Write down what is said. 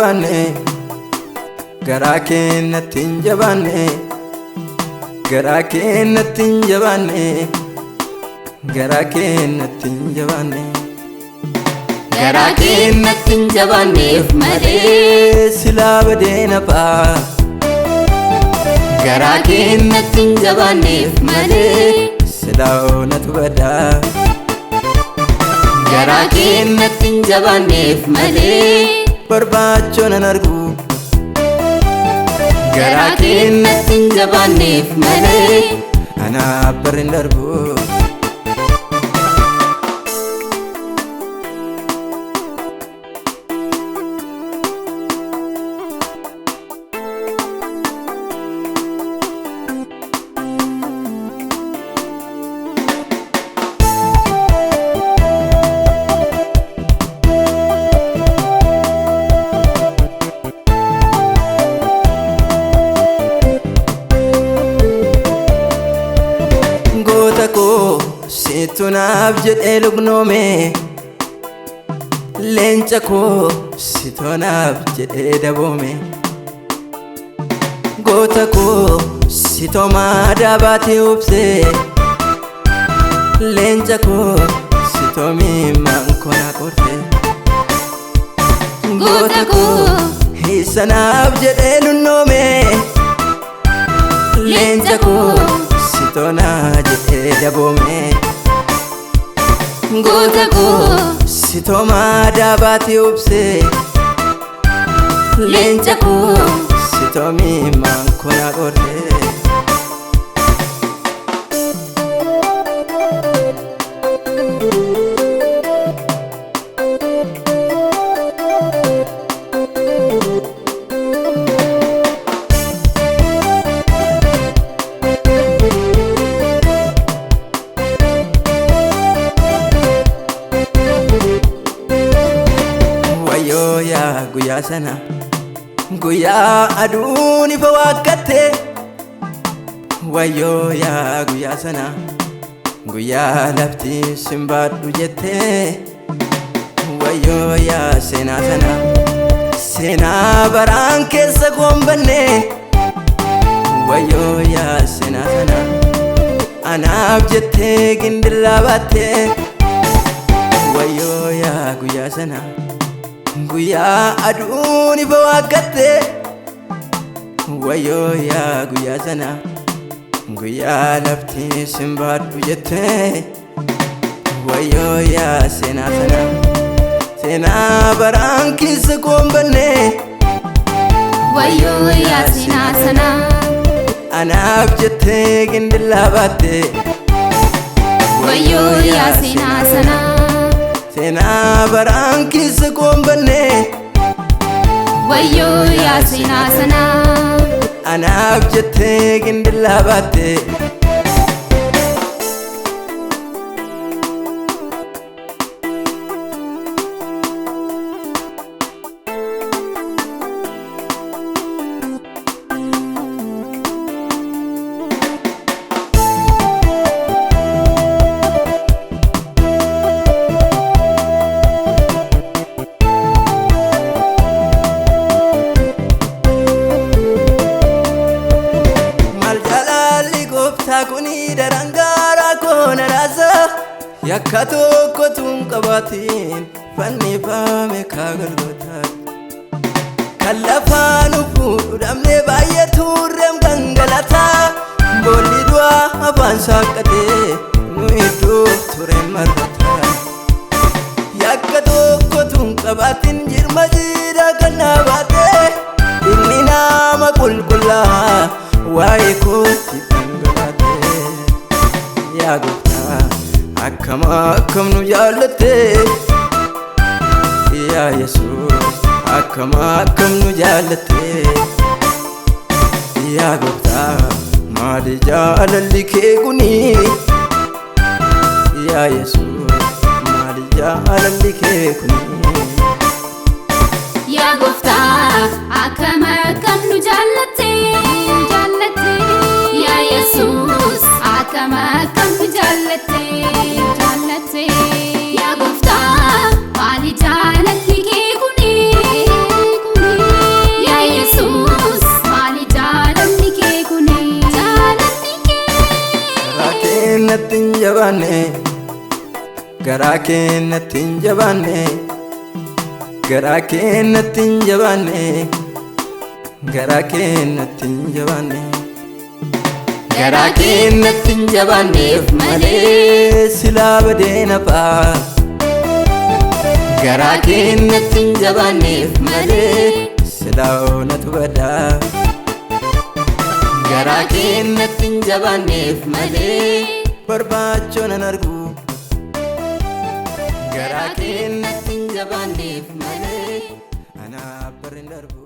jabaanne garaa keenyatti hin jabaanne garaa keenyatti hin jabaanne garaa keenyatti hin jabaanne garaa keenyatti hin jabaanneef malee silaa badeena ba'a garaa keenyatti hin jabaanneef malee silaa oonatu badaa garaa keenyatti hin jabaanneef malee barbaachoon an argu garaa keenyatti hin jabaanneef malee anaaf barri hin darbu situ naaf jedhee lugnoome leenca koo situ naaf jedhee daboome goota koo situ maadaa baatee obsee leenca koo situ miimmaan kona qortee goota koo isa naaf jedhee lunnoome leenca koo situ naa jedhee daboome goota koo situ maadaa baatee obsee leenca koo situ miimmaan kona qortee guyyaa sana guyyaa aduun ifa waaqatte wayyoo yaa guyyaa sana guyyaa lafti simbaadhu jette wayyoo yaa seenaa sana seenaa baraan keessa goombanne wayyoo yaa seenaa sana anaaf jettee gindillaa baatte wayyoo yaa guyyaa sana guyyaa aduun ifa waaqatte wayyoo yaa guyyaa sana guyyaa lafti simbaadhu jette wayyoo yaa seenaa sana seenaa baraan keessa goombanne wayyoo yaa seenaa sana anaaf jettee gindillaa baatte wayyoo yaa seenaa sana seenaa baraan keessa goombanne wayyoo yaa seenaa sana anaaf jettee gindillaa baatte kuni darangara kona rasa yakka tokko tun qabaatiin fannifame kaagalgoota kan lafaan fuudhu dhabnee baay'ee turreem gangalataa boolli du'aa afaan saaqqatee nu idduuf tureen marrataa yakka tokko tun qabaatiin jirma jiidha kan naabaatee inni nama qulqullaa waa'ee kootti yaa gooftaa akkam nu jaallatte yaa Yesuus akkam nu jaallatte yaa gooftaa maali jaalalli kee kuni yaa Yesuus maali jaalalli kee kuni yaa gooftaa akkam nu jaallatte yaa Yesuus akkam nu jaallatte yaa gooftaa maali jaalalli kee kuni natti hin jabaanne garaa kee natti hin jabaanne garaa kee natti hin jabaanne garaa kee natti hin jabaanne garaa kee natti hin jabaanneef malee silaa badee nafaa garaa kee natti hin jabaanneef malee silaa onatu badaa garaa kee natti hin jabaanneef malee barbaachoo nan argu garaa kee natti hin jabaanneef malee anaaf barri hin darbu.